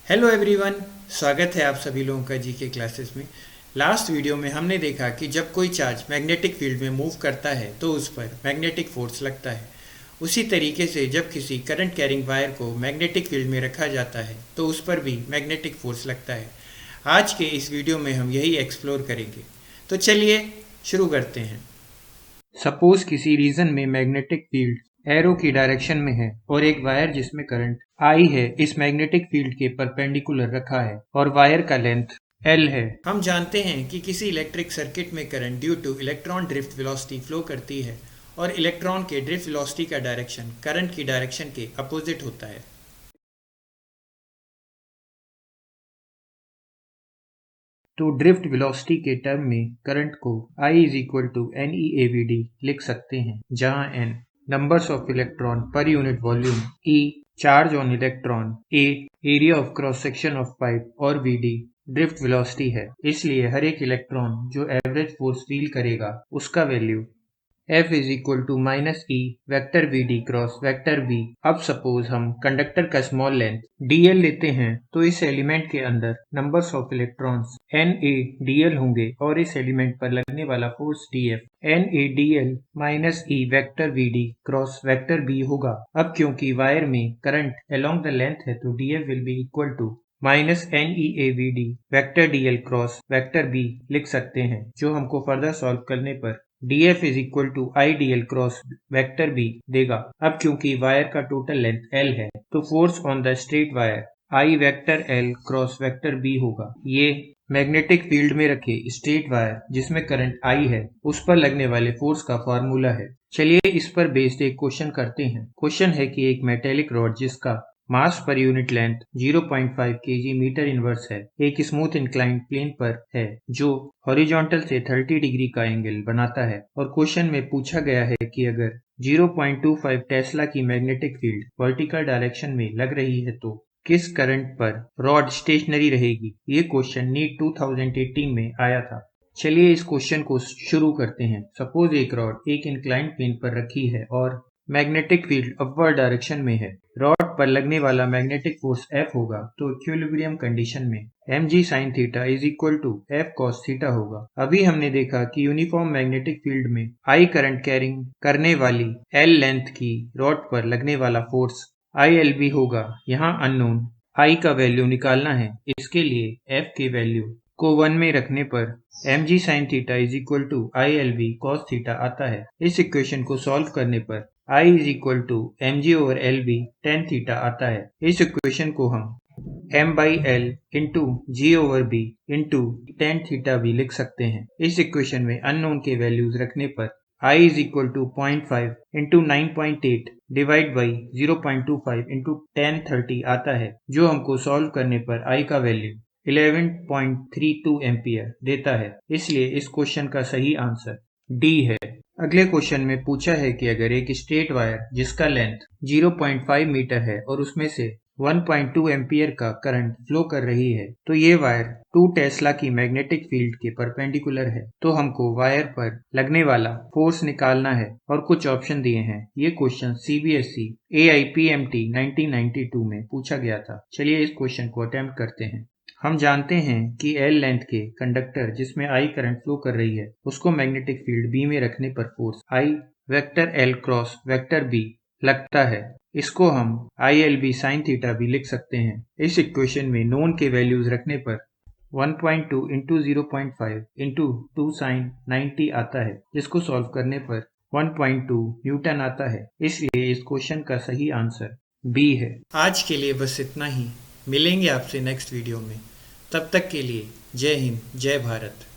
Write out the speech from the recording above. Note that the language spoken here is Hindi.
हेलो एवरीवन, स्वागत है आप सभी लोगों का जीके क्लासेस में। लास्ट वीडियो में हमने देखा कि जब कोई चार्ज मैग्नेटिक फील्ड में मूव करता है तो उस पर मैग्नेटिक फोर्स लगता है। उसी तरीके से जब किसी करंट कैरिंग वायर को मैग्नेटिक फील्ड में रखा जाता है तो उस पर भी मैग्नेटिक फोर्स लगता है। आज के इस वीडियो में हम यही एक्सप्लोर करेंगे। तो चलिए शुरू करते हैं। सपोज किसी रीजन में मैग्नेटिक फील्ड एरो की डायरेक्शन में है और एक वायर जिसमें करंट I है इस मैग्नेटिक फील्ड के परपेंडिकुलर रखा है और वायर का लेंथ L है। हम जानते हैं कि किसी इलेक्ट्रिक सर्किट में current due to electron drift velocity flow करती है और इलेक्ट्रॉन के ड्रिफ्ट वेलोसिटी का डायरेक्शन करंट की डायरेक्शन के अपोजिट होता है। तो ड्रिफ्ट वेलोसिटी के टर्म में करंट को I is equal to NeAVD लिख सकते हैं, जहां N numbers of electron per unit volume, E charge on electron, A area of cross section of pipe और VD ड्रिफ्ट वेलोसिटी है। इसलिए हर एक इलेक्ट्रॉन जो एवरेज फोर्स फील करेगा उसका value F is equal to minus E vector V D cross vector B. अब सपोज हम कंडक्टर का स्मॉल लेंथ dl लेते हैं तो इस एलिमेंट के अंदर नंबर्स ऑफ इलेक्ट्रॉन्स NaDl होंगे और इस एलिमेंट पर लगने वाला force Df NaDl minus E vector V D cross vector B होगा। अब क्योंकि वायर में करंट अलोंग द लेंथ है तो Df will be equal to minus NeAVD vector DL cross vector B लिख सकते हैं, जो हमको फर्दर सॉल्व करने पर DF is equal to IDL cross vector B देगा। अब क्योंकि वायर का टोटल लेंथ L है तो force on the straight wire I vector L cross vector B होगा। ये मैग्नेटिक फील्ड में रखे स्ट्रेट वायर जिसमें करंट I है उस पर लगने वाले फोर्स का फॉर्मूला है। चलिए इस पर बेस्ड एक क्वेश्चन करते हैं। क्वेश्चन है कि एक मेटेलिक रॉड जिसका mass per unit length 0.5 kg metre inverse है एक स्मूथ इंक्लाइंड प्लेन पर है जो हॉरिजॉन्टल से 30 डिग्री का एंगल बनाता है, और क्वेश्चन में पूछा गया है कि अगर 0.25 टेस्ला की मैग्नेटिक फील्ड वर्टिकल डायरेक्शन में लग रही है तो किस करंट पर रॉड स्टेशनरी रहेगी। ये क्वेश्चन नीट 2018 में आया था। चलिए इस क्वेश्चन को शुरू करते हैं। सपोज एक रॉड एक इंक्लाइंड प्लेन पर रखी है और मैग्नेटिक फील्ड अपवर्ड डायरेक्शन में है। रॉड पर लगने वाला मैग्नेटिक फोर्स F होगा तो इक्विलिब्रियम कंडीशन में mg sin theta is equal to F cos theta होगा। अभी हमने देखा कि यूनिफॉर्म मैग्नेटिक फील्ड में I करंट कैरिंग करने वाली L लेंथ की रॉड पर लगने वाला फोर्स ILB होगा। यहाँ अननोन I का वैल्यू निकालना है। इसके लिए F के वैल्यू को 1 में रखने पर mg sin theta is equal to ILB cos theta आता है। इस इक्वेशन को सॉल्व करने पर I is equal to mg over LB tan theta आता है। इस इक्वेशन को हम m by L into G over B into tan theta भी लिख सकते हैं। इस इक्वेशन में अननोन के वैल्यूज रखने पर I is equal to 0.5 into 9.8 divide by 0.25 into tan 30 आता है, जो हमको सॉल्व करने पर I का वैल्यू 11.32 एम्पियर देता है। इसलिए इस क्वेश्चन का सही आंसर D है। अगले क्वेश्चन में पूछा है कि अगर एक स्ट्रेट वायर जिसका लेंथ 0.5 मीटर है और उसमें से 1.2 एम्पियर का करंट फ्लो कर रही है तो ये वायर 2 टेस्ला की मैग्नेटिक फील्ड के परपेंडिकुलर है, तो हमको वायर पर लगने वाला फोर्स निकालना है और कुछ ऑप्शन दिए हैं। ये क्वेश्चन CBSE AIPMT 1992 में पूछा गया था। चलिए इस क्वेश्चन को अटेम्प्ट करते हैं। हम जानते हैं कि L लेंथ के कंडक्टर जिसमें I करंट फ्लो कर रही है उसको मैग्नेटिक फील्ड B में रखने पर force I vector L cross vector B लगता है। इसको हम ILB sin थीटा भी लिख सकते हैं। इस इक्वेशन में नोन के वैल्यूज रखने पर 1.2 इंटू 0.5 इंटू 2 sin 90 आता है, जिसको सॉल्व करने पर 1.2 न्यूटन आता है। इसलिए इस क्वेश्चन का सही आंसर B है। आज के लिए बस इतना ही। मिलेंगे आपसे नेक्स्ट वीडियो में। तब तक के लिए जय हिंद, जय भारत।